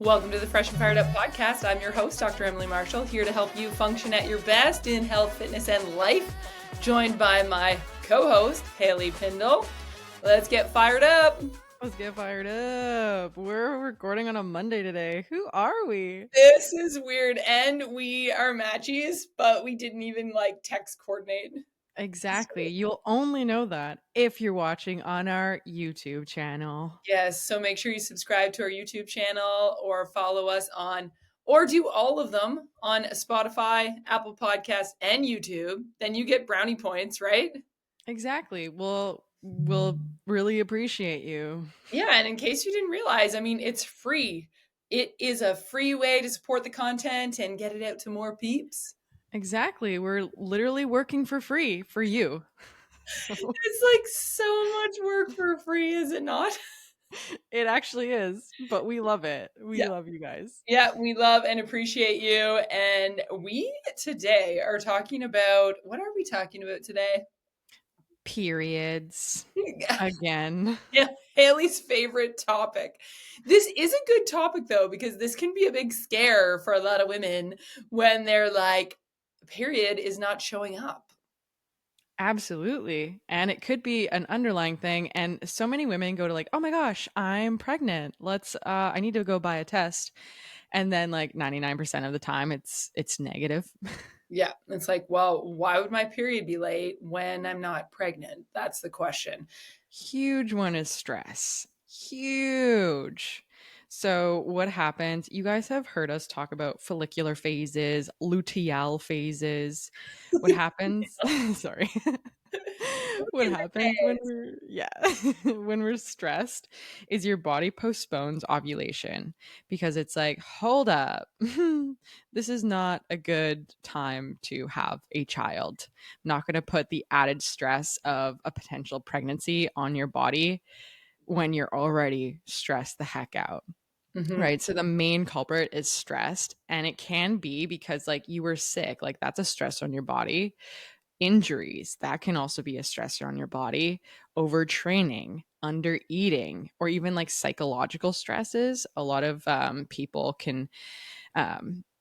Welcome to the Fresh and Fired Up podcast. I'm your host, Dr. Emily Marshall, here to help you function at your best in health, fitness, and life. Joined by my co-host, Hailee Piendl. Let's get fired up. Let's get fired up. We're recording on a Monday today. Who are we? This is weird, and we are matchies, but we didn't even text coordinate. Exactly. You'll only know that if you're watching on our YouTube channel. Yes, so make sure you subscribe to our YouTube channel or follow us on, or do all of them on Spotify, Apple Podcasts, and YouTube. Then you get brownie points, right? Exactly. We'll really appreciate you. Yeah, and in case you didn't realize, it's free. It is a free way to support the content and get it out to more peeps. Exactly. We're literally working for free for you. It's so much work for free, is it not? It actually is, but we love it. We love you guys. Yeah, we love and appreciate you. And we today are talking about, what are we talking about today? Periods. Again. Yeah, Hailee's favorite topic. This is a good topic though, because this can be a big scare for a lot of women when they're like, period is not showing up. Absolutely. And it could be an underlying thing. And so many women go to oh my gosh, I'm pregnant. I need to go buy a test. And then 99% of the time it's negative. Yeah. It's well, why would my period be late when I'm not pregnant? That's the question. Huge one is stress. Huge. So what happens? You guys have heard us talk about follicular phases, luteal phases. What happens? Sorry. What happens when when we're stressed is your body postpones ovulation because it's hold up. This is not a good time to have a child. I'm not going to put the added stress of a potential pregnancy on your body when you're already stressed the heck out. Mm-hmm. Right. So the main culprit is stressed, and it can be because you were sick. That's a stress on your body. Injuries, that can also be a stressor on your body. Overtraining, under eating, or even psychological stresses. A lot of people can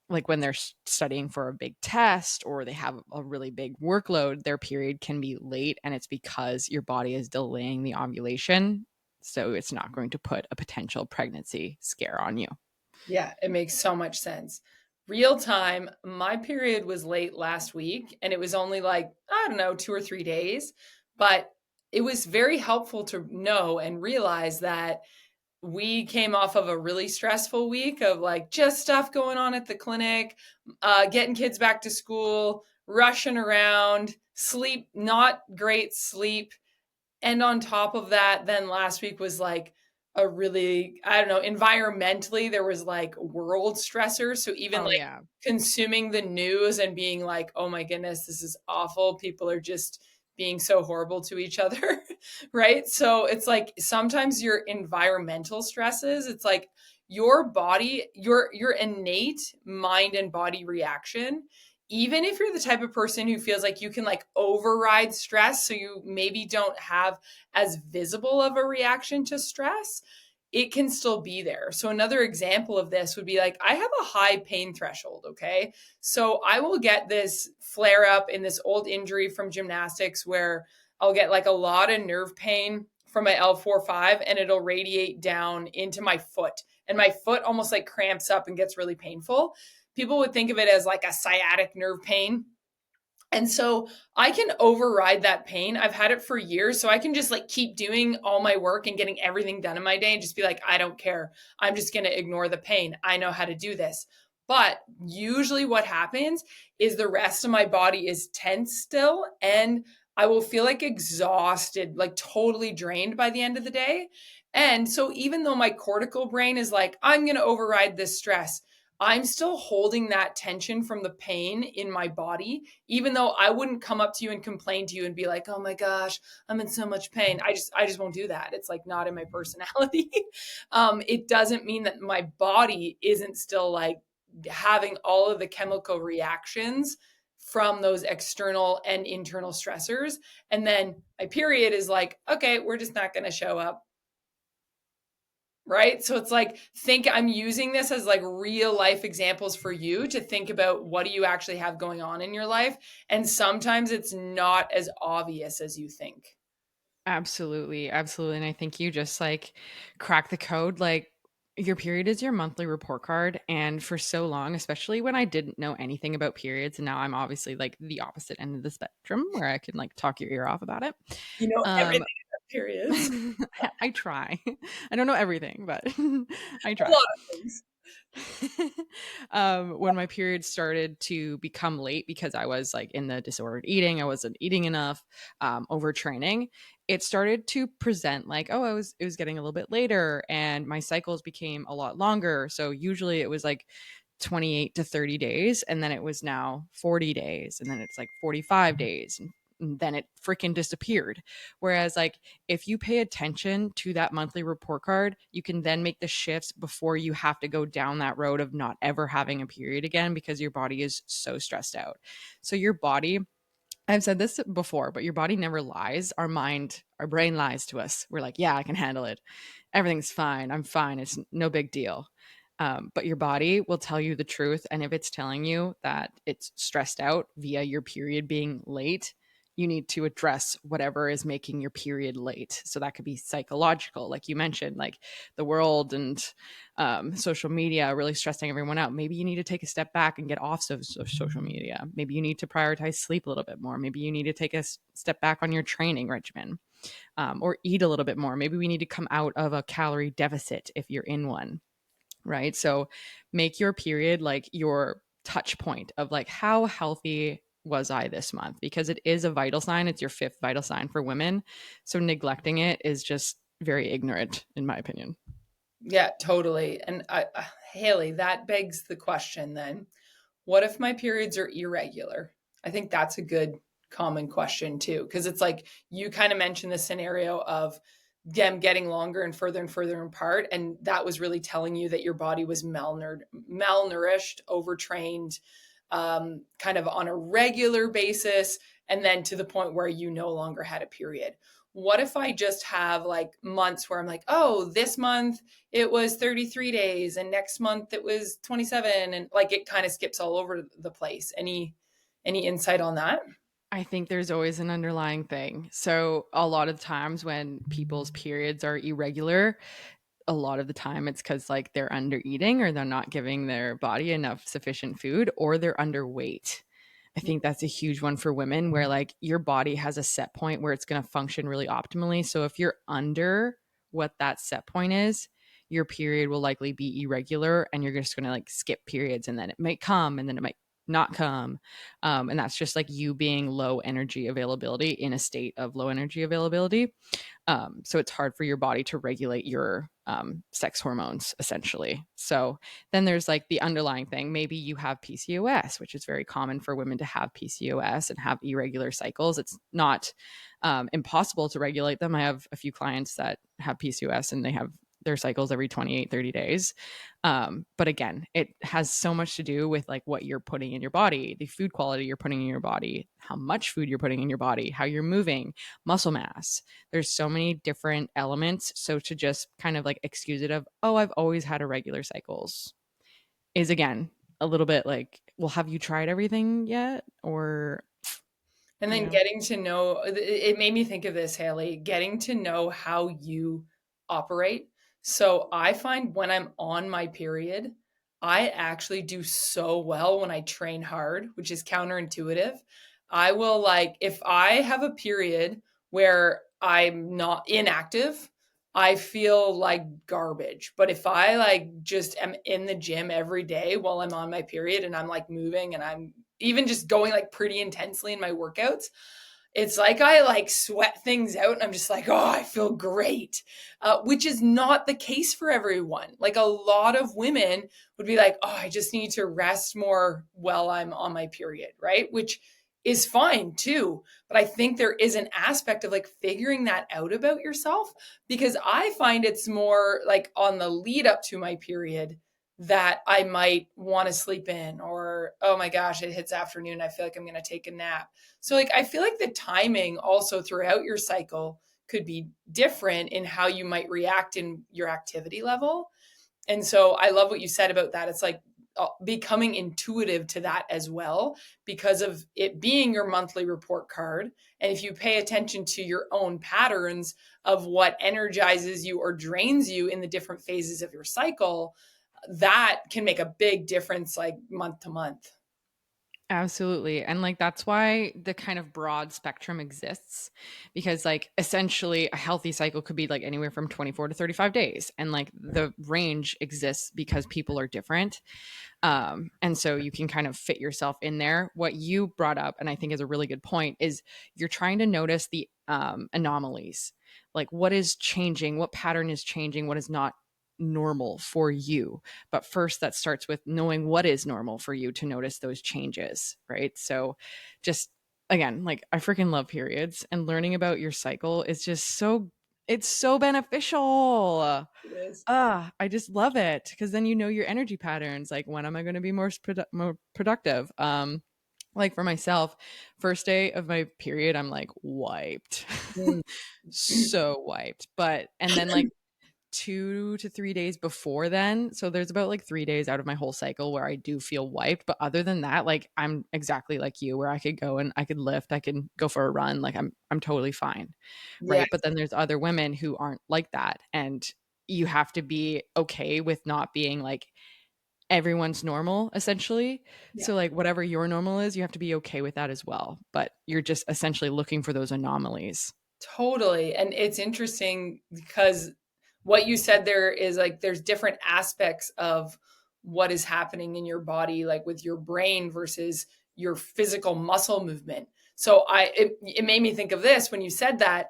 when they're studying for a big test or they have a really big workload, their period can be late, and it's because your body is delaying the ovulation. So it's not going to put a potential pregnancy scare on you. Yeah, it makes so much sense. Real time, my period was late last week and it was only I don't know, 2 or 3 days, but it was very helpful to know and realize that we came off of a really stressful week of just stuff going on at the clinic, getting kids back to school, rushing around, sleep, not great sleep. And on top of that, then last week was a really, I don't know, environmentally, there was world stressors. So even consuming the news and being oh my goodness, this is awful. People are just being so horrible to each other. Right. So it's sometimes your environmental stresses, it's your body, your innate mind and body reaction, even if you're the type of person who feels like you can override stress, so you maybe don't have as visible of a reaction to stress, it can still be there. So another example of this would be I have a high pain threshold. Okay. So I will get this flare up in this old injury from gymnastics where I'll get a lot of nerve pain from my L4-5 and it'll radiate down into my foot, and my foot almost cramps up and gets really painful. People would think of it as a sciatic nerve pain. And so I can override that pain. I've had it for years. So I can just keep doing all my work and getting everything done in my day and just be I don't care. I'm just going to ignore the pain. I know how to do this. But usually what happens is the rest of my body is tense still, and I will feel exhausted, totally drained by the end of the day. And so even though my cortical brain is I'm going to override this stress, I'm still holding that tension from the pain in my body, even though I wouldn't come up to you and complain to you and be oh my gosh, I'm in so much pain. I just won't do that. It's not in my personality. It doesn't mean that my body isn't still having all of the chemical reactions from those external and internal stressors. And then my period is okay, we're just not going to show up. right? So it's like, think I'm using this as like real life examples for you to think about what do you actually have going on in your life. And sometimes it's not as obvious as you think. Absolutely, absolutely, and I think you just, like, crack the code, like, your period is your monthly report card, and for so long, especially when I didn't know anything about periods, and now I'm obviously, like, the opposite end of the spectrum where I can, like, talk your ear off about it. You know everything Um, about periods. I try. I don't know everything, but I A try. lot of things. When my period started to become late because I was like in the disordered eating, I wasn't eating enough, overtraining. It started to present like, oh, it was getting a little bit later, and my cycles became a lot longer. So usually it was like 28 to 30 days, and then it was now 40 days, and then it's like 45 days, and then it freaking disappeared. Whereas like if you pay attention to that monthly report card, you can then make the shifts before you have to go down that road of not ever having a period again because your body is so stressed out. So your body, I've said this before, but your body never lies. Our mind, our brain lies to us. We're like, yeah, I can handle it. Everything's fine. I'm fine. It's no big deal. But your body will tell you the truth. And if it's telling you that it's stressed out via your period being late, you need to address whatever is making your period late. So that could be psychological, like you mentioned, like the world and social media really stressing everyone out. Maybe you need to take a step back and get off social media. Maybe you need to prioritize sleep a little bit more. Maybe you need to take a step back on your training regimen, or eat a little bit more. Maybe we need to come out of a calorie deficit if you're in one, right? So make your period like your touch point of like, how healthy was I this month? Because it is a vital sign. It's your fifth vital sign for women. So neglecting it is just very ignorant, in my opinion. Yeah, totally. And Haley, that begs the question then, what if my periods are irregular? I think that's a good common question too, because it's like you kind of mentioned the scenario of them getting longer and further apart. And that was really telling you that your body was malnourished, overtrained, kind of on a regular basis, and then to the point where you no longer had a period. What if I just have like months where I'm like, oh, this month it was 33 days and next month it was 27, and like it kind of skips all over the place. Any insight on that? I think there's always an underlying thing. So, a lot of times when people's periods are irregular, a lot of the time it's because like they're under eating or they're not giving their body enough sufficient food or they're underweight. I think that's a huge one for women where like your body has a set point where it's going to function really optimally. So if you're under what that set point is, your period will likely be irregular and you're just going to like skip periods, and then it might come and then it might not come. And that's just like you being low energy availability in a state of low energy availability. So it's hard for your body to regulate your sex hormones, essentially. So then there's like the underlying thing. Maybe you have PCOS, which is very common for women to have PCOS and have irregular cycles. It's not impossible to regulate them. I have a few clients that have PCOS and they have their cycles every 28, 30 days. But again, it has so much to do with like what you're putting in your body, the food quality you're putting in your body, how much food you're putting in your body, how you're moving, muscle mass. There's so many different elements. So to just kind of like excuse it of, oh, I've always had irregular cycles is again a little bit like, well, have you tried everything yet? Or, And you then know, getting to know, it made me think of this, Haley, getting to know how you operate. So I find when I'm on my period, I actually do so well when I train hard, which is counterintuitive. I will like, if I have a period where I'm not inactive, I feel like garbage. But if I like just am in the gym every day while I'm on my period and I'm like moving and I'm even just going like pretty intensely in my workouts, it's like I like sweat things out and I'm just like, oh, I feel great, which is not the case for everyone. Like a lot of women would be like, oh, I just need to rest more while I'm on my period, right? Which is fine too. But I think there is an aspect of like figuring that out about yourself, because I find it's more like on the lead up to my period that I might want to sleep in, or, oh my gosh, it hits afternoon. I feel like I'm going to take a nap. So, like, I feel like the timing also throughout your cycle could be different in how you might react in your activity level. And so I love what you said about that. It's like becoming intuitive to that as well, because of it being your monthly report card. And if you pay attention to your own patterns of what energizes you or drains you in the different phases of your cycle, that can make a big difference, like month to month. Absolutely. And like that's why the kind of broad spectrum exists, because like essentially a healthy cycle could be like anywhere from 24 to 35 days, and like the range exists because people are different. And so you can kind of fit yourself in there. What you brought up, and I think is a really good point, is you're trying to notice the anomalies, like what is changing, what pattern is changing, what is not normal for you. But first, that starts with knowing what is normal for you to notice those changes, right? So just again, like I freaking love periods, and learning about your cycle is just so, it's so beneficial. It is. I just love it because then you know your energy patterns. Like, when am I going to be more productive? Like for myself, first day of my period, I'm like wiped, Mm. so wiped. But and then like 2 to 3 days before then, so there's about like 3 days out of my whole cycle where I do feel wiped. But other than that, like I'm exactly like you, where I could go and I could lift, I can go for a run, like I'm totally fine, Yeah. right? But then there's other women who aren't like that, and you have to be okay with not being like everyone's normal essentially. Yeah. So like whatever your normal is, you have to be okay with that as well, but you're just essentially looking for those anomalies. Totally. And it's interesting because what you said there is like there's different aspects of what is happening in your body, like with your brain versus your physical muscle movement. So it made me think of this when you said that.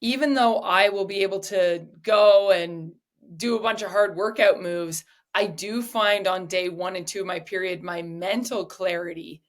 Even though I will be able to go and do a bunch of hard workout moves, I do find on day 1 and 2 of my period, my mental clarity,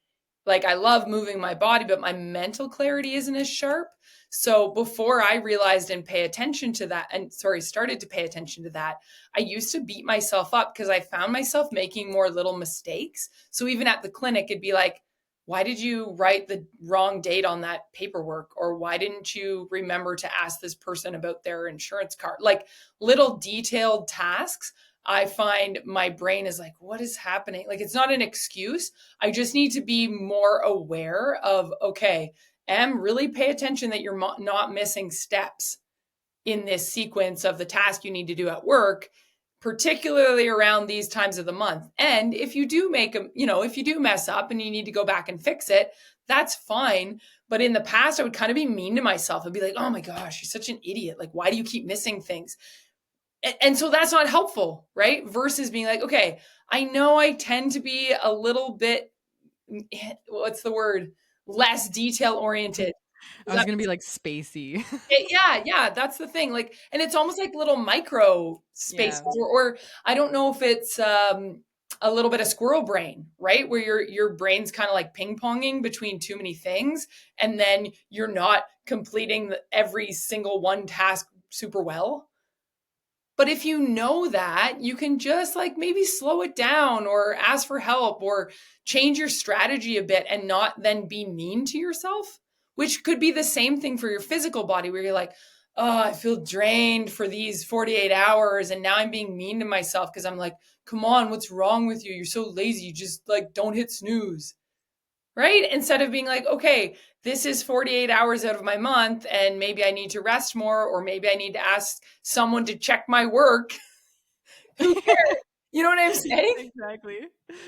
like I love moving my body, but my mental clarity isn't as sharp. So before I realized and pay attention to that, and sorry, started to pay attention to that, I used to beat myself up because I found myself making more little mistakes. So even at the clinic, it'd be like, why did you write the wrong date on that paperwork? Or why didn't you remember to ask this person about their insurance card? Like little detailed tasks. I find my brain is like, what is happening? Like, it's not an excuse. I just need to be more aware of, okay, really pay attention that you're not missing steps in this sequence of the task you need to do at work, particularly around these times of the month. And if you do if you do mess up and you need to go back and fix it, that's fine. But in the past, I would kind of be mean to myself. I'd be like, oh my gosh, you're such an idiot. Like, why do you keep missing things? And so that's not helpful, right? Versus being like, okay, I know I tend to be a little bit, what's the word? Less detail oriented. I Does was that going to be like spacey. Yeah, yeah, that's the thing. Like, and it's almost like little micro spaces, Yeah. or I don't know if it's a little bit of squirrel brain, right? Where your brain's kind of like ping ponging between too many things, and then you're not completing every single one task super well. But if you know that, you can just like maybe slow it down or ask for help or change your strategy a bit and not then be mean to yourself, which could be the same thing for your physical body where you're like, oh, I feel drained for these 48 hours. And now I'm being mean to myself because I'm like, come on, what's wrong with you? You're so lazy. Just like don't hit snooze, right? Instead of being like, okay, this is 48 hours out of my month and maybe I need to rest more, or maybe I need to ask someone to check my work. Who cares? You know what I'm saying? Exactly.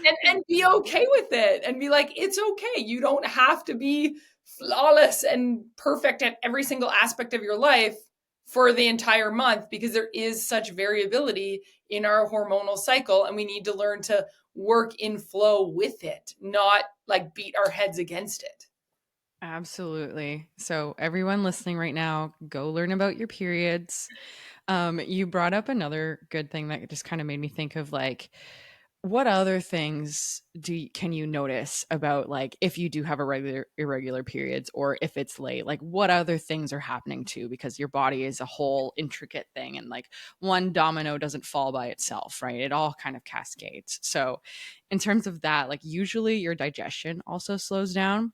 And be Exactly. okay with it and be like, it's okay. You don't have to be flawless and perfect at every single aspect of your life for the entire month, because there is such variability in our hormonal cycle and we need to learn to work in flow with it, not like beat our heads against it. Absolutely. So everyone listening right now, go learn about your periods. You brought up another good thing that just kind of made me think of like, what other things can you notice about like if you do have a regular irregular periods, or if it's late, like what other things are happening too, because your body is a whole intricate thing, and like one domino doesn't fall by itself, right? It all kind of cascades. So in terms of that, like usually your digestion also slows down.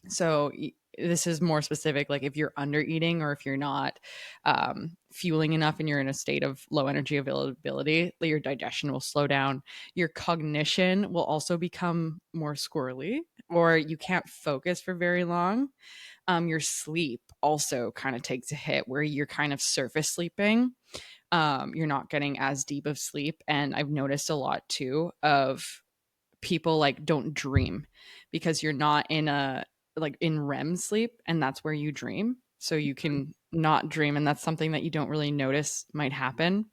So this is more specific, like if you're under eating or if you're not fueling enough and you're in a state of low energy availability, your digestion will slow down. Your cognition will also become more squirrely, or you can't focus for very long. Your sleep also kind of takes a hit where you're kind of surface sleeping. You're not getting as deep of sleep. And I've noticed a lot too of people like don't dream because you're not in a like in REM sleep, and that's where you dream. So you can not dream, and that's something that you don't really notice might happen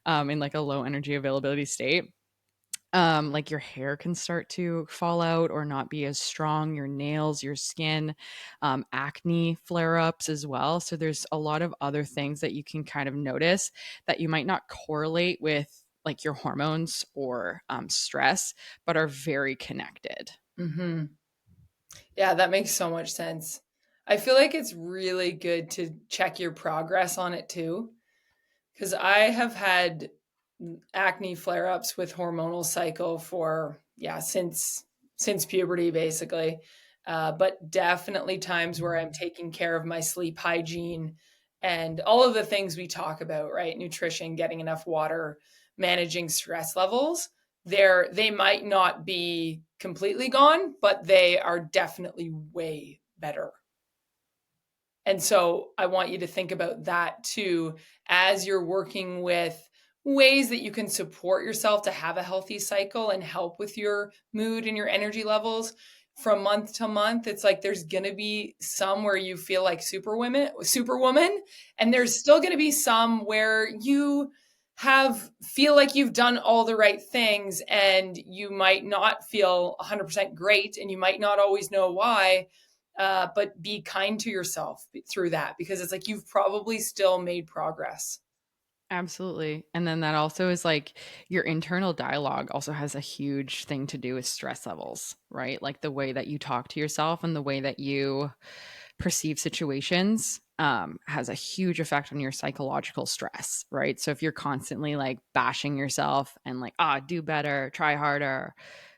in like a low energy availability state. Like your hair can start to fall out or not be as strong, your nails, your skin, acne flare ups as well. So there's a lot of other things that you can kind of notice that you might not correlate with like your hormones or stress, but are very connected. Hmm. Yeah, that makes so much sense. I feel like it's really good to check your progress on it too, because I have had acne flare-ups with hormonal cycle for, yeah, since puberty basically. But definitely times where I'm taking care of my sleep hygiene and all of the things we talk about, right? Nutrition, getting enough water, managing stress levels. They might not be completely gone, but they are definitely way better. And so I want you to think about that too as you're working with ways that you can support yourself to have a healthy cycle and help with your mood and your energy levels from month to month. It's like there's going to be some where you feel like superwoman, and there's still going to be some where you have feel like you've done all the right things and you might not feel 100% great and you might not always know why, but be kind to yourself through that because it's like you've probably still made progress. Absolutely. And then that also is like your internal dialogue also has a huge thing to do with stress levels, right? Like the way that you talk to yourself and the way that you perceive situations has a huge effect on your psychological stress, right? So if you're constantly like bashing yourself and like, do better, try harder,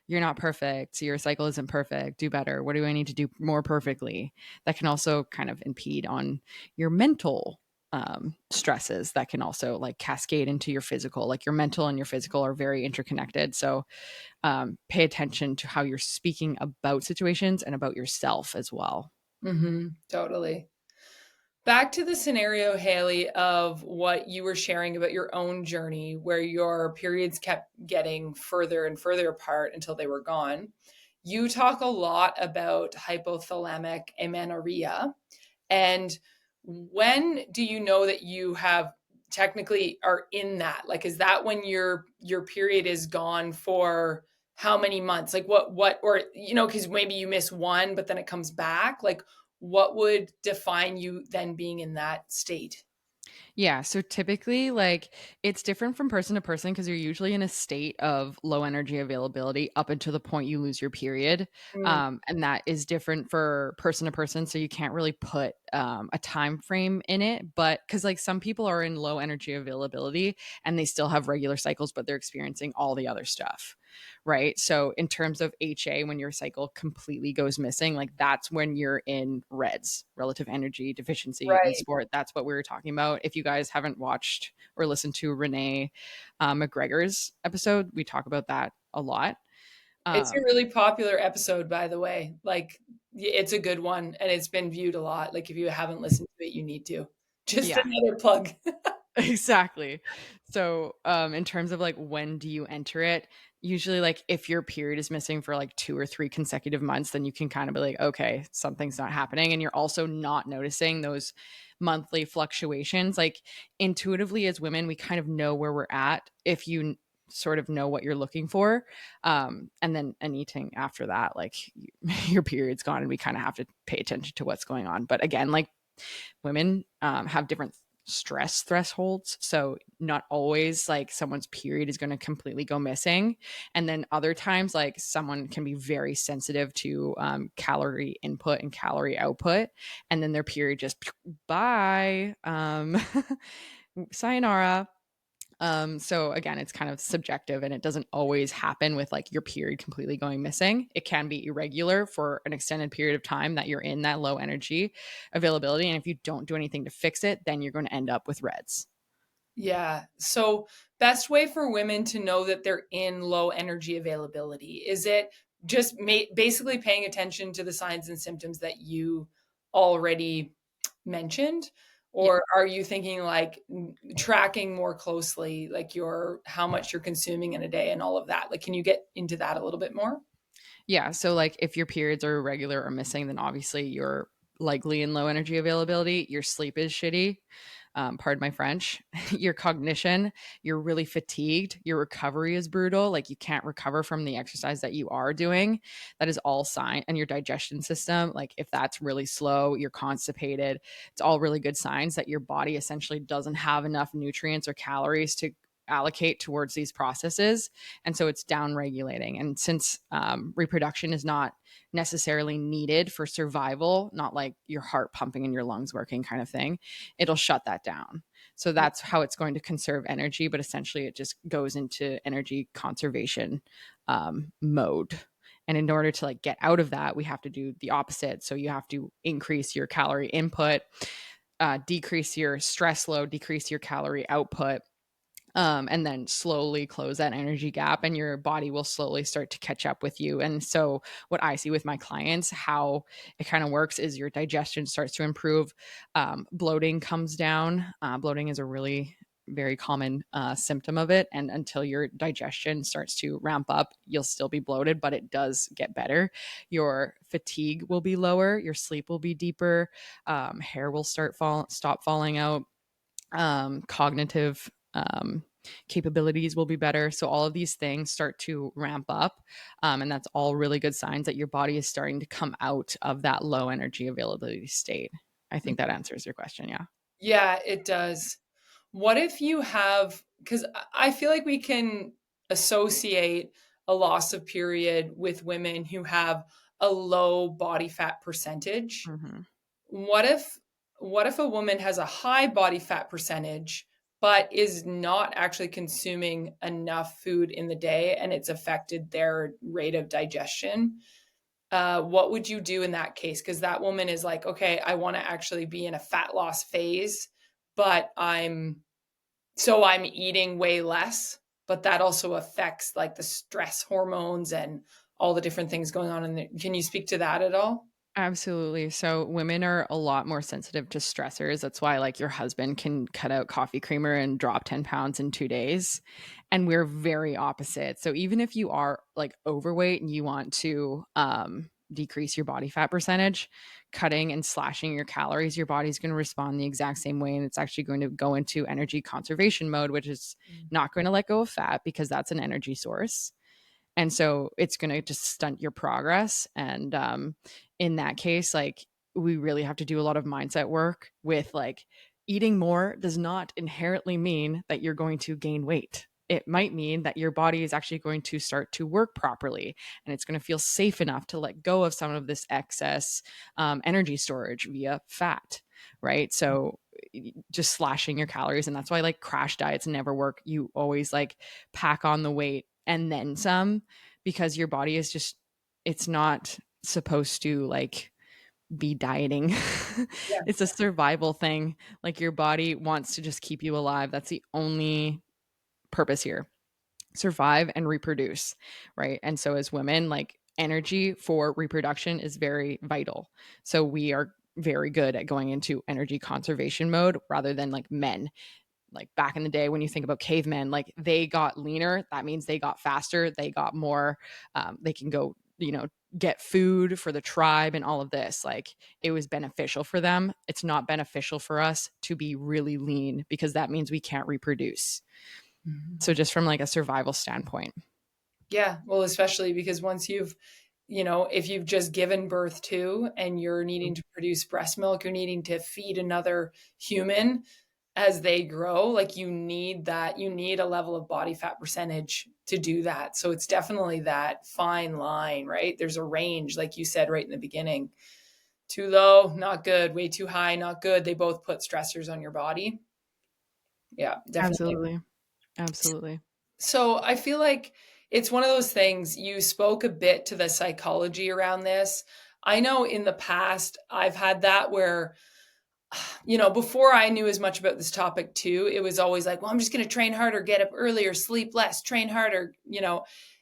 you're not perfect, so your cycle isn't perfect, do better, what do I need to do more perfectly? That can also kind of impede on your mental stresses that can also like cascade into your physical. Like your mental and your physical are very interconnected. So pay attention to how you're speaking about situations and about yourself as well. Totally. Back to the scenario, Haley, of what you were sharing about your own journey, where your periods kept getting further and further apart until they were gone. You talk a lot about hypothalamic amenorrhea. And when do you know that you have technically are in that? Like, is that when your period is gone for how many months? Like what or because maybe you miss one, but then it comes back. Like what would define you then being in that state? Yeah, so typically, like, it's different from person to person because you're usually in a state of low energy availability up until the point you lose your period. Mm, And that is different for person to person. So you can't really put a time frame in it. But because, like, some people are in low energy availability and they still have regular cycles, but they're experiencing all the other stuff. Right. So, in terms of HA, when your cycle completely goes missing, like that's when you're in REDS, relative energy deficiency in right. sport. That's what we were talking about. If you guys haven't watched or listened to Renee McGregor's episode, we talk about that a lot. It's a Um, really popular episode, by the way. Like, it's a good one, and it's been viewed a lot. Like, if you haven't listened to it, you need to. Just yeah, another plug. exactly. So, in terms of like when do you enter it? Usually, like if your period is missing for like 2 or 3 consecutive months, then you can kind of be like, okay, something's not happening. And you're also not noticing those monthly fluctuations. Like intuitively, as women, we kind of know where we're at if you sort of know what you're looking for. And then anything after that, like your period's gone, and we kind of have to pay attention to what's going on. But again, like women have different stress thresholds. So not always like someone's period is going to completely go missing. And then other times, like someone can be very sensitive to calorie input and calorie output. And then their period just bye. Sayonara. So again, it's kind of subjective and it doesn't always happen with like your period completely going missing. It can be irregular for an extended period of time that you're in that low energy availability. And if you don't do anything to fix it, then you're going to end up with reds. Yeah. So, best way for women to know that they're in low energy availability, is it just basically paying attention to the signs and symptoms that you already mentioned? Yeah. Or are you thinking like tracking more closely, like your how much you're consuming in a day and all of that? Like, can you get into that a little bit more? Yeah. So, like, if your periods are irregular or missing, then obviously you're likely in low energy availability. Your sleep is shitty. Pardon my French. Your cognition, you're really fatigued. Your recovery is brutal. Like, you can't recover from the exercise that you are doing. That is all sign. And your digestion system, like, if that's really slow, you're constipated. It's all really good signs that your body essentially doesn't have enough nutrients or calories to allocate towards these processes, and so it's down regulating. And since reproduction is not necessarily needed for survival, not like your heart pumping and your lungs working kind of thing, it'll shut that down. So that's how it's going to conserve energy, but essentially it just goes into energy conservation mode. And in order to like get out of that, we have to do the opposite. So you have to increase your calorie input, decrease your stress load, decrease your calorie output, and then slowly close that energy gap, and your body will slowly start to catch up with you. And so what I see with my clients, how it kind of works, is your digestion starts to improve, bloating comes down. Bloating is a really very common symptom of it, and until your digestion starts to ramp up, you'll still be bloated, but it does get better. Your fatigue will be lower, your sleep will be deeper, hair will stop falling out, cognitive capabilities will be better. So all of these things start to ramp up, and that's all really good signs that your body is starting to come out of that low energy availability state. I think that answers your question. Yeah. Yeah, it does. What if you have, because I feel like we can associate a loss of period with women who have a low body fat percentage. Mm-hmm. What if a woman has a high body fat percentage but is not actually consuming enough food in the day and it's affected their rate of digestion? What would you do in that case? Because that woman is like, okay, I want to actually be in a fat loss phase, but I'm eating way less, but that also affects like the stress hormones and all the different things going on in there. Can you speak to that at all? Absolutely. So women are a lot more sensitive to stressors. That's why like your husband can cut out coffee creamer and drop 10 pounds in 2 days. And we're very opposite. So even if you are like overweight and you want to decrease your body fat percentage, cutting and slashing your calories, your body's going to respond the exact same way. And it's actually going to go into energy conservation mode, which is not going to let go of fat because that's an energy source, and so it's going to just stunt your progress. And in that case, like, we really have to do a lot of mindset work with like, eating more does not inherently mean that you're going to gain weight. It might mean that your body is actually going to start to work properly, and it's going to feel safe enough to let go of some of this excess energy storage via fat, right? So just slashing your calories, and that's why like crash diets never work. You always like pack on the weight and then some, because your body is just, it's not supposed to like be dieting. Yeah. It's a survival thing. Like, your body wants to just keep you alive. That's the only purpose here. Survive and reproduce, right? And so as women, like, energy for reproduction is very vital. So we are very good at going into energy conservation mode rather than like men. Like, back in the day, when you think about cavemen, like, they got leaner. That means they got faster, they got more, they can go, get food for the tribe and all of this. Like, it was beneficial for them. It's not beneficial for us to be really lean because that means we can't reproduce. Mhm. So just from like a survival standpoint. Yeah. Well, especially because once if you've just given birth to and you're needing to produce breast milk, you're needing to feed another human as they grow, like you need a level of body fat percentage to do that. So it's definitely that fine line, right? There's a range, like you said right in the beginning. Too low, not good. Way too high, not good. They both put stressors on your body. Yeah, definitely. Absolutely. Absolutely. So I feel like it's one of those things. You spoke a bit to the psychology around this. I know in the past I've had that where, before I knew as much about this topic too, it was always like, well, I'm just going to train harder, get up earlier, sleep less, train harder.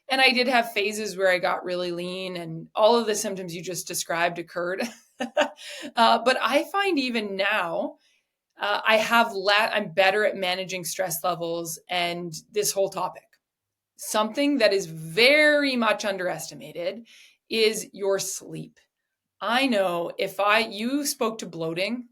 And I did have phases where I got really lean and all of the symptoms you just described occurred. But I find even now, I'm better at managing stress levels and this whole topic. Something that is very much underestimated is your sleep. I know you spoke to bloating,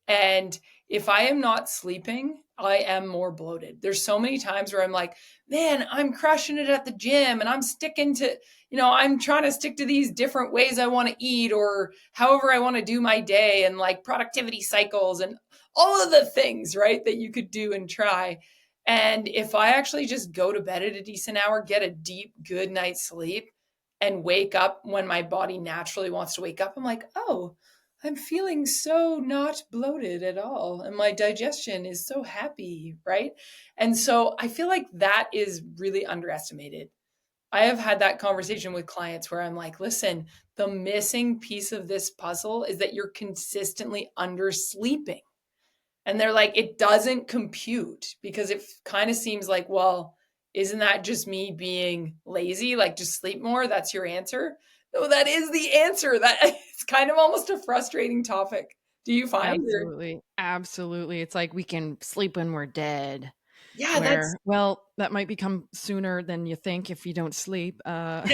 and if I am not sleeping, I am more bloated. There's so many times where I'm like, man, I'm crushing it at the gym and I'm sticking to, I'm trying to stick to these different ways I want to eat or however I want to do my day and like productivity cycles and all of the things, right, that you could do and try. And if I actually just go to bed at a decent hour, get a deep, good night's sleep, and wake up when my body naturally wants to wake up, I'm like, oh, I'm feeling so not bloated at all. And my digestion is so happy, right? And so I feel like that is really underestimated. I have had that conversation with clients where I'm like, listen, the missing piece of this puzzle is that you're consistently undersleeping. And they're like, it doesn't compute because it kind of seems like, well, isn't that just me being lazy? Like, just sleep more. That's your answer. No, that is the answer. That it's kind of almost a frustrating topic. Do you find? Or Absolutely. Absolutely. It's like we can sleep when we're dead. yeah, that's Where, well, that might become sooner than you think if you don't sleep. yeah,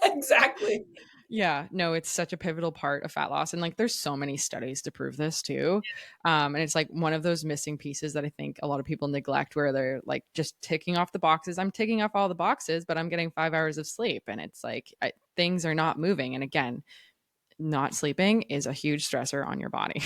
exactly. Yeah, no, it's such a pivotal part of fat loss. And like there's so many studies to prove this too. And it's like one of those missing pieces that I think a lot of people neglect where they're like just ticking off the boxes. I'm ticking off all the boxes, but I'm getting 5 hours of sleep. And it's like things are not moving. And again, not sleeping is a huge stressor on your body.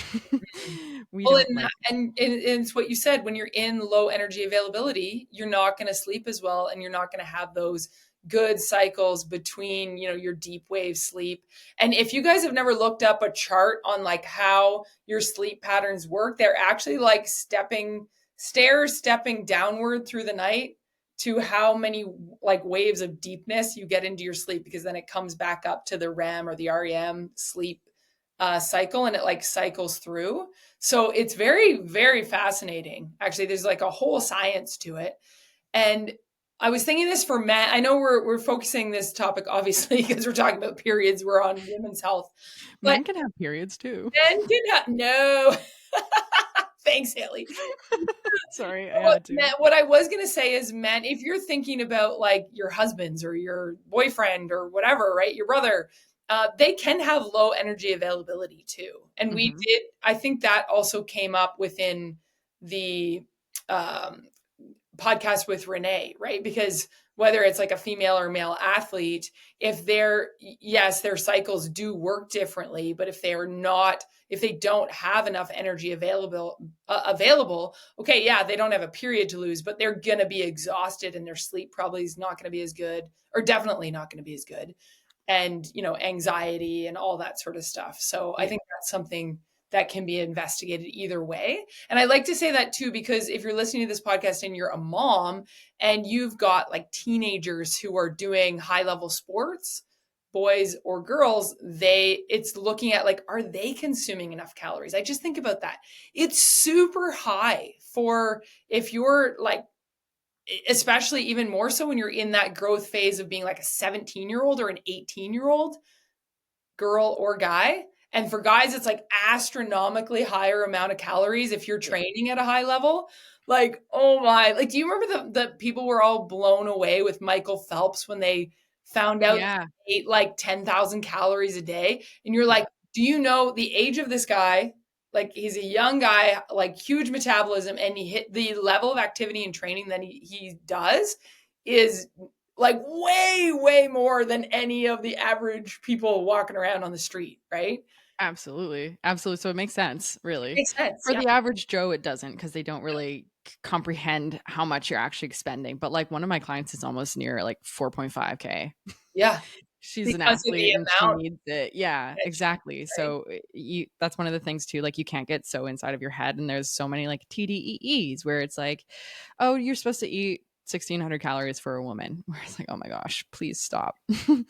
We Well, don't and, like it. and it's what you said. When you're in low energy availability, you're not going to sleep as well, and you're not going to have those good cycles between your deep wave sleep. And if you guys have never looked up a chart on like how your sleep patterns work, they're actually like stepping downward through the night to how many like waves of deepness you get into your sleep, because then it comes back up to the REM or the REM sleep cycle, and it like cycles through. So it's very, very fascinating. Actually, there's like a whole science to it. And I was thinking this for men. I know we're focusing this topic obviously because we're talking about periods. We're on women's health, but Men can have periods too. men can have no. Thanks, Haley. Sorry, I had to. What I was gonna say is, men, if you're thinking about like your husbands or your boyfriend or whatever, right, your brother, they can have low energy availability too. And we Mhm. did. I think that also came up within the um, podcast with Renee, right? Because whether it's like a female or male athlete, if yes, their cycles do work differently, but if they don't have enough energy available, okay, yeah, they don't have a period to lose, but they're going to be exhausted and their sleep probably is not going to be as good, or definitely not going to be as good. And, anxiety and all that sort of stuff. So I Yeah, think that's something that can be investigated either way. And I like to say that too, because if you're listening to this podcast and you're a mom and you've got like teenagers who are doing high level sports, boys or girls, it's looking at like, are they consuming enough calories? I just think about that. It's super high for if you're like, especially even more so when you're in that growth phase of being like a 17-year-old or an 18-year-old girl or guy. And for guys, it's like astronomically higher amount of calories if you're yeah. training at a high level. Like, oh my, like, do you remember the people were all blown away with Michael Phelps when they found out Yeah, he ate like 10,000 calories a day? And you're yeah, like, do you know the age of this guy? Like, he's a young guy, like huge metabolism, and he hit the level of activity and training that he does is like way, way more than any of the average people walking around on the street, right? absolutely, absolutely. So it makes sense, really. Makes sense. For Yeah. the average Joe, it doesn't because they don't really comprehend how much you're actually expending. But like one of my clients is almost near like 4.5K. Yeah. she's an because of the athlete and she amount needs it. Yeah, that she exactly. needs, right? So that's one of the things too. Like you can't get so inside of your head, and there's so many like TDEEs where it's like, oh, you're supposed to eat 1,600 calories for a woman. Where it's like, oh my gosh, please stop. No,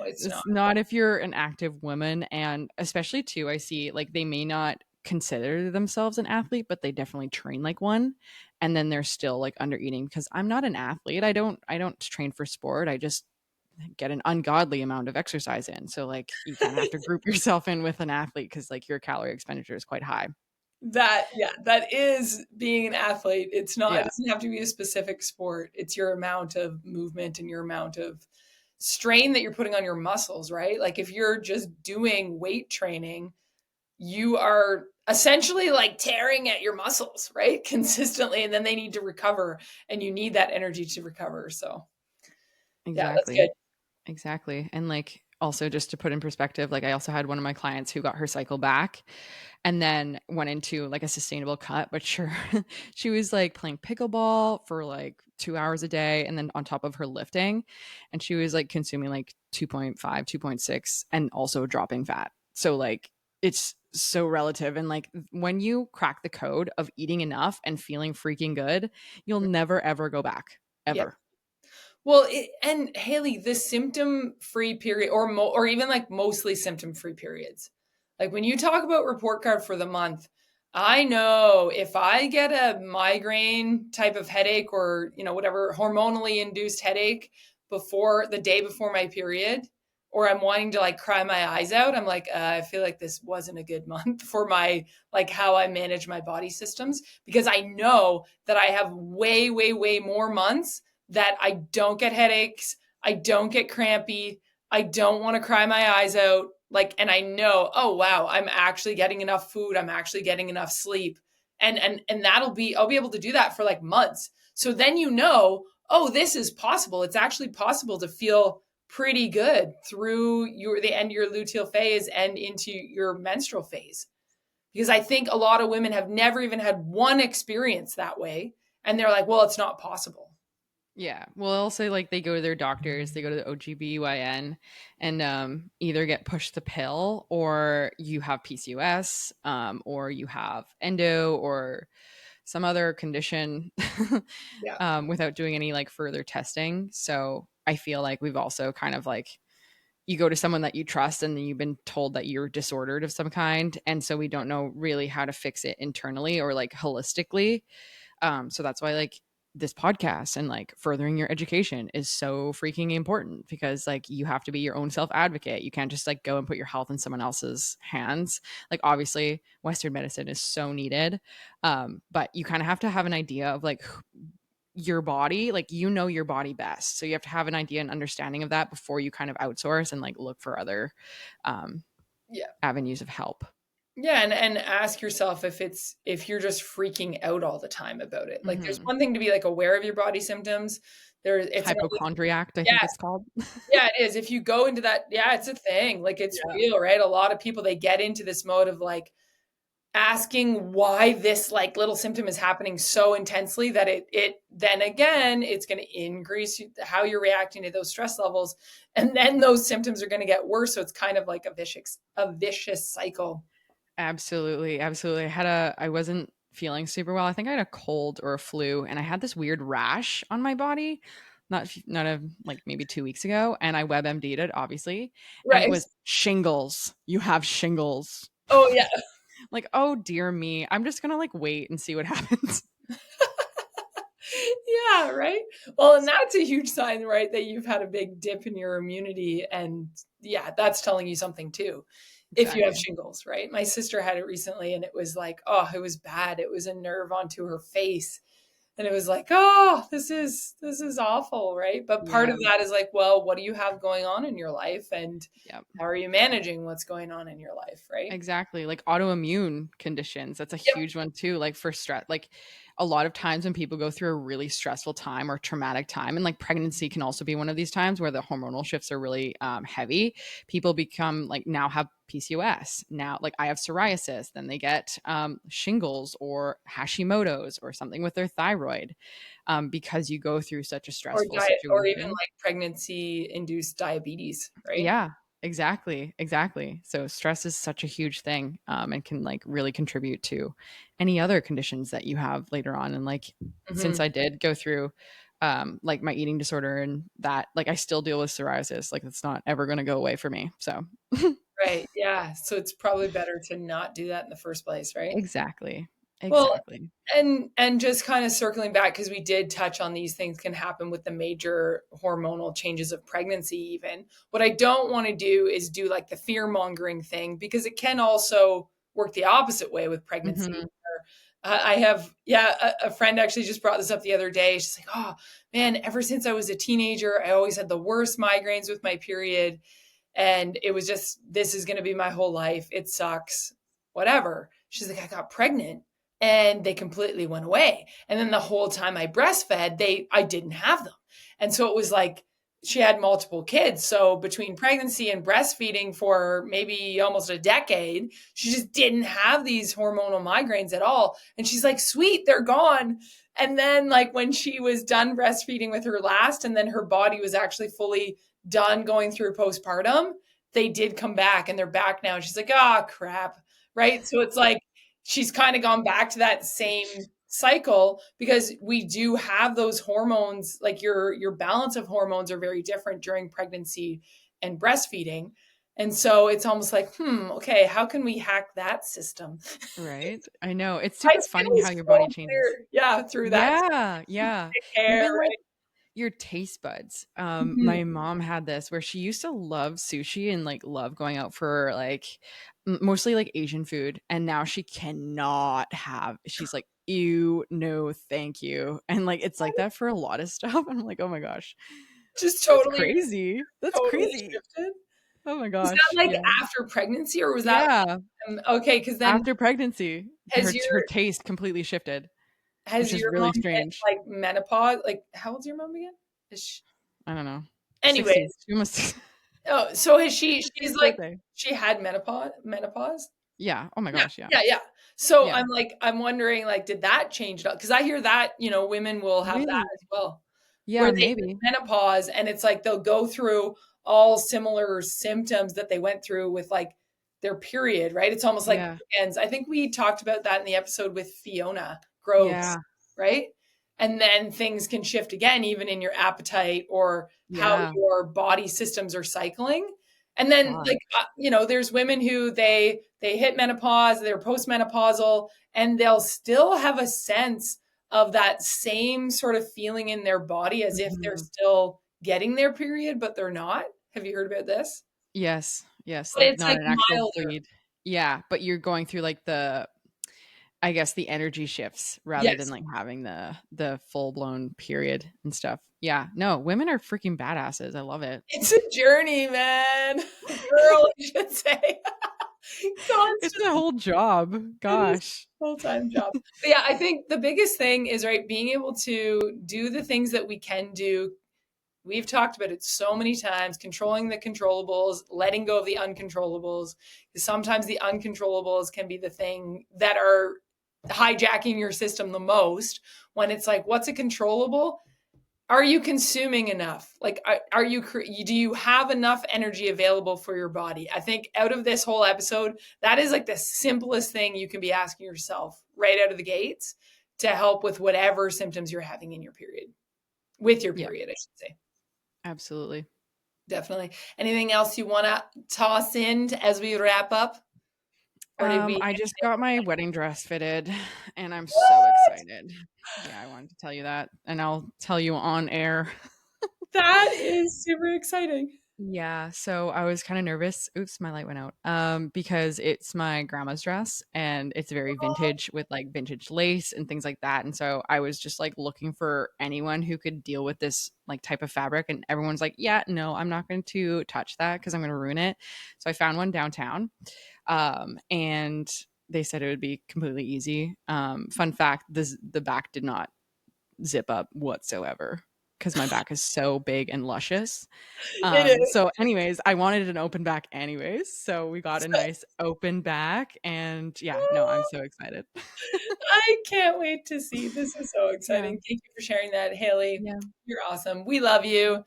it's not. It's not if you're an active woman, and especially too, I see like they may not consider themselves an athlete, but they definitely train like one, and then they're still like under eating because I'm not an athlete. I don't train for sport. I just get an ungodly amount of exercise in. So like you kind of have to group yourself in with an athlete because like your calorie expenditure is quite high. That yeah, that is being an athlete. It's not it Yeah, doesn't have to be a specific sport. It's your amount of movement and your amount of strain that you're putting on your muscles, right? Like if you're just doing weight training, you are essentially like tearing at your muscles, right? Consistently, and then they need to recover and you need that energy to recover. So, yeah, that's exactly. good. Exactly. And like also just to put in perspective, like I also had one of my clients who got her cycle back and then went into like a sustainable cut, but sure she was like playing pickleball for like 2 hours a day and then on top of her lifting and she was like consuming like 2.5, 2.6, and also dropping fat. So like it's so relative and like when you crack the code of eating enough and feeling freaking good, you'll never ever go back Yeah. ever. Well, and Haley, the symptom-free period, or even like mostly symptom-free periods, like when you talk about report card for the month, I know if I get a migraine type of headache or whatever hormonally induced headache before the day before my period, or I'm wanting to like cry my eyes out, I'm like, I feel like this wasn't a good month for my like how I manage my body systems because I know that I have way, way, way more months that I don't get headaches, I don't get crampy, I don't want to cry my eyes out. Like, and I know, oh wow, I'm actually getting enough food, I'm actually getting enough sleep. And I'll be able to do that for like months. So then oh, this is possible. It's actually possible to feel pretty good through the end of your luteal phase and into your menstrual phase. Because I think a lot of women have never even had one experience that way. And they're like, well, it's not possible. Yeah. Well, also like they go to their doctors, they go to the OGBYN and either get pushed the pill or you have PCOS or you have endo or some other condition Yeah. without doing any like further testing. So I feel like we've also kind of like you go to someone that you trust and then you've been told that you're disordered of some kind. And so we don't know really how to fix it internally or like holistically. So that's why like this podcast and like furthering your education is so freaking important because like you have to be your own self advocate. You can't just like go and put your health in someone else's hands. Like obviously Western medicine is so needed. But you kind of have to have an idea of like your body, like your body best. So you have to have an idea and understanding of that before you kind of outsource and like look for other um, Yeah. avenues of help. Yeah, and ask yourself if you're just freaking out all the time about it. Like there's Hmm. one thing to be like aware of your body symptoms. It's another Hypochondriac, I think yeah, it's called. yeah, it is. If you go into that, yeah, it's a thing. Like it's Yeah. real, right? A lot of people they get into this mode of like asking why this like little symptom is happening so intensely that it then again it's going to increase how you're reacting to those stress levels and then those symptoms are going to get worse, so it's kind of like a vicious cycle. Absolutely, absolutely. I wasn't feeling super well. I think I had a cold or a flu and I had this weird rash on my body. Not of like maybe 2 weeks ago and I WebMD'd it obviously and it Right. was shingles. You have shingles. Oh yeah. Like, oh dear me. I'm just going to like wait and see what happens. Yeah, right. Well, and that's a huge sign, right, that you've had a big dip in your immunity. And yeah, that's telling you something too. If you have Exactly. shingles, right? My sister had it recently and it was like, oh, it was bad. It was a nerve onto her face. And it was like, oh, this is awful, right? But part Yeah. of that is like, well, what do you have going on in your life? And Yep. how are you managing what's going on in your life, right? Exactly. Like autoimmune conditions. That's a Yep. huge one too. Like for stress, like a lot of times when people go through a really stressful time or traumatic time, and like pregnancy can also be one of these times where the hormonal shifts are really heavy, people become like now have PCOS. Now, like I have psoriasis, then they get shingles or Hashimoto's or something with their thyroid because you go through such a Or stressful diet, or even situation. like pregnancy induced diabetes, right? Yeah, exactly, exactly. So stress is such a huge thing, and can like really contribute to any other conditions that you have later on. And like, since Hmm. I did go through, like my eating disorder and that, like I still deal with psoriasis. Like it's not ever going to go away for me. So Right. Yeah. So it's probably better to not do that in the first place, right? exactly, Well, exactly. and just kind of circling back, because we did touch on these things can happen with the major hormonal changes of pregnancy even. What I don't want to do is do like the fear mongering thing, because it can also work the opposite way with pregnancy. Hmm. I have, yeah, a friend actually just brought this up the other day. She's like, oh man, ever since I was a teenager, I always had the worst migraines with my period. And it was just, this is going to be my whole life. It sucks, whatever. She's like, I got pregnant and they completely went away. And then the whole time I breastfed, I didn't have them. And so it was like, she had multiple kids. So between pregnancy and breastfeeding for maybe almost a decade, she just didn't have these hormonal migraines at all. And she's like, sweet, they're gone. And then, like, when she was done breastfeeding with her last, and then her body was actually fully done going through postpartum, they did come back and they're back now. And she's like, ah, oh, crap. Right. So it's like she's kind of gone back to that same cycle, because we do have those hormones, like your balance of hormones are very different during pregnancy and breastfeeding. And so it's almost like, okay, how can we hack that system? Right. I know. It's I super funny feel how your body so changes. weird. Yeah, through that Yeah, yeah. hair, Even like right? your taste buds. Mhm. My mom had this where she used to love sushi and like love going out for like mostly like Asian food, and now she cannot have. She's like, ew, no, thank you, and like it's like that for a lot of stuff. I'm like, oh my gosh, Just that's totally, crazy. That's totally crazy. shifted. Oh my Was that gosh, like yeah, after pregnancy, or was that yeah. okay? Because then After pregnancy, has your her taste completely shifted, which has is your really mom hit strange. like menopause? Like, how old's your mom again? Is she, I don't know, 60. anyways, She almost oh, so has she? She's 60th like, birthday. she had menopause. Menopause. Yeah. Oh my Yeah, gosh. Yeah. yeah, yeah. So Yeah. I'm wondering, like, did that change? Because I hear that women will have that Really? as well, Yeah, where they hit maybe. menopause, and it's like they'll go through all similar symptoms that they went through with like their period, right? It's almost like Yeah. bookends. I think we talked about that in the episode with Fiona Groves, Yeah. right? And then things can shift again, even in your appetite or how Yeah. your body systems are cycling. And then, God. like, there's women who they hit menopause, they're postmenopausal, and they'll still have a sense of that same sort of feeling in their body as if they're Mhm. still getting their period, but they're not. Have you heard about this? Yes. Yes. But Like it's not like an actual milder. bleed. Yeah, but you're going through like I guess the energy shifts rather than Yes. like having the full-blown period and stuff. Yeah. No, women are freaking badasses. I love it. It's a journey, man. Girl, I should say. It's Constant. a whole job. It is Gosh. a full-time job. But yeah, I think the biggest thing is, right, being able to do the things that we can do. We've talked about it so many times, controlling the controllables, letting go of the uncontrollables. Because sometimes the uncontrollables can be the thing that are hijacking your system the most, when it's like, what's a controllable? Are you consuming enough? Like, are you, do you have enough energy available for your body? I think out of this whole episode, that is like the simplest thing you can be asking yourself right out of the gates, to help with whatever symptoms you're having in your period, with your Yeah, period, I should say. absolutely. Definitely. Anything else you want to toss in as we wrap up? Or did we? I just got my wedding dress fitted and I'm so What? excited. Yeah, I wanted to tell you that and I'll tell you on air. That is super exciting. Yeah, so I was kind of nervous. Oops, my light went out. Because it's my grandma's dress and it's very Oh, vintage with like vintage lace and things like that. And so I was just like looking for anyone who could deal with this like type of fabric. And everyone's like, yeah, no, I'm not going to touch that because I'm going to ruin it. So I found one downtown. And they said it would be completely easy. Fun fact, the back did not zip up whatsoever because my back is so big and luscious. It is. So anyways, I wanted an open back anyways. So we got a So nice open back, and yeah, no, I'm so excited. I can't wait to see. This is so Yeah. exciting. Thank you for sharing that, Haley. Yeah. You're awesome. We love you.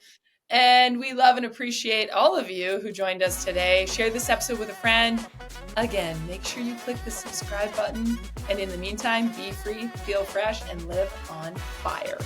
And we love and appreciate all of you who joined us today. Share this episode with a friend. Again, make sure you click the subscribe button. And in the meantime, be free, feel fresh, and live on fire.